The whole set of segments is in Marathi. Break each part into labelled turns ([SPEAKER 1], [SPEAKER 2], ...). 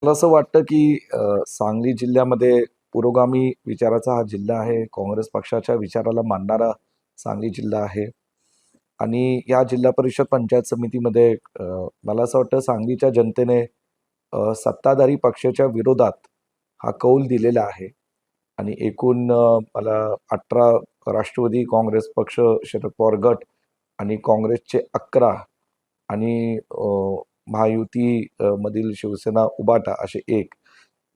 [SPEAKER 1] मला असं वाटतं की सांगली जिल्ह्यामध्ये पुरोगामी विचाराचा हा जिल्हा आहे. काँग्रेस पक्षाच्या विचाराला मानणारा सांगली जिल्हा आहे. आणि या जिल्हा परिषद पंचायत समितीमध्ये मला असं वाटतं सांगलीच्या जनतेने सत्ताधारी पक्षाच्या विरोधात हा कौल दिलेला आहे. आणि एकूण मला 18 राष्ट्रवादी काँग्रेस पक्ष, शरद पवार गट आणि काँग्रेसचे 11 आणि महायुती मधील शिवसेना, उबाटा असे एक.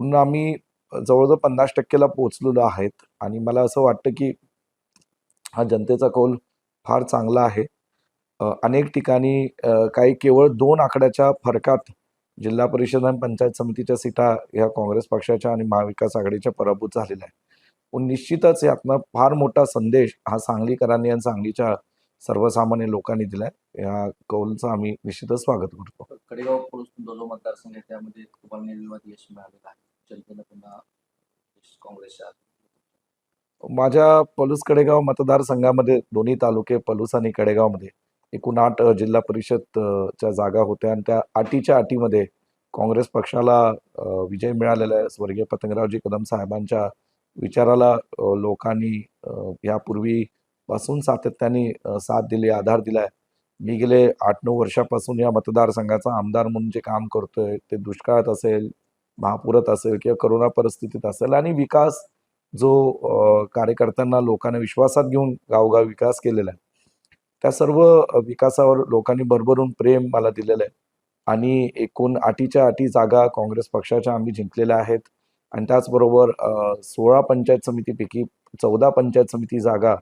[SPEAKER 1] म्हणून आम्ही जवळ-जवळ 50% ला पोहोचलेलो आहेत आणि मला असं वाटतं, की हा जनतेचा कौल फार चांगला आहे. अनेक ठिकाणी काही केवळ 2 आकड्याच्या फरकात जिल्हा परिषद आणि पंचायत समितीच्या सीटा ह्या काँग्रेस पक्षाच्या आणि महाविकास आघाडीच्या पराभूत झालेल्या आहेत. पण निश्चितच यातनं फार मोठा संदेश हा सांगलीकरांनी आणि सांगलीच्या सर्वसामान्य लोकांनी दिलाय. या कौलचं आम्ही निश्चितच स्वागत करतो.
[SPEAKER 2] कडेगाव पळूस जो मतदारसंघ आहे त्यामध्ये तुम्हाला निर्विवाद यश मिळालेलं आहे. जनतेनं पुन्हा काँग्रेसच्या
[SPEAKER 1] माझ्या पलूस कडेगाव मतदारसंघामध्ये दोन्ही तालुके पलूस आणि कडेगावमध्ये एकूण 8 जिल्हा परिषद च्या जागा होत्या आणि त्या अटीच्या अटीमध्ये काँग्रेस पक्षाला विजय मिळालेला आहे. स्वर्गीय पतंगरावजी कदम साहेबांच्या विचाराला लोकांनी यापूर्वीपासून सातत्याने साथ दिली, आधार दिलाय. मी गेले 8-9 वर्षापासून या मतदारसंघाचा आमदार म्हणून जे काम करतोय, ते दुष्काळात असेल, महापुरात असेल किंवा करोना परिस्थितीत असेल आणि विकास जो कार्यकर्त्यांना लोकांना विश्वासात घेऊन गावोगावी विकास केलेला आहे. त्या सर्व विकासावर लोकांनी भरभरून प्रेम मला दिलेलं आहे आणि एकूण अटीच्या अटी जागा काँग्रेस पक्षाच्या आम्ही जिंकलेल्या आहेत आणि त्याचबरोबर 16 पंचायत समितीपैकी 14 पंचायत समिती जागा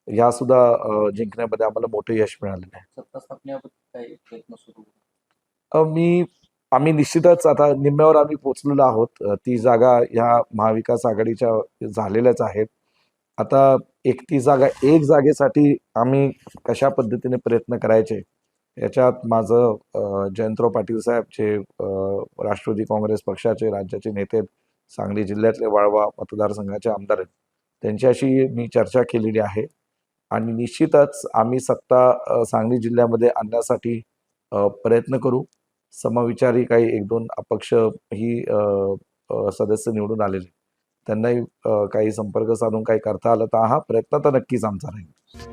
[SPEAKER 1] ह्या सुद्धा जिंकण्यामध्ये आम्हाला मोठं यश मिळालेलं आहे.
[SPEAKER 2] सत्ता स्थापनेबाबत काही प्रयत्न सुरू
[SPEAKER 1] आम्ही निश्चितच आता निम्म्यावर आम्ही पोहोचलेलो आहोत. ती जागा ह्या महाविकास आघाडीच्या झालेल्याच आहेत. आता 31 जागा, एक जागेसाठी आम्ही कशा पद्धतीने प्रयत्न करायचे याच्यात माझं जयंतराव पाटील साहेब जे राष्ट्रवादी काँग्रेस पक्षाचे राज्याचे नेते आहेत, सांगली जिल्ह्यातले वाळवा मतदारसंघाचे आमदार आहेत, त्यांच्याशी मी चर्चा केलेली आहे आणि निश्चितच आम्ही सत्ता सांगली जिल्ह्यामध्ये आणण्यासाठी प्रयत्न करू. समविचारी काही 1-2 अपक्ष ही सदस्य निवडून आलेले. त्यांनाही काही संपर्क साधून काही करता आलं तर हा प्रयत्न तर नक्कीच आमचा राहील.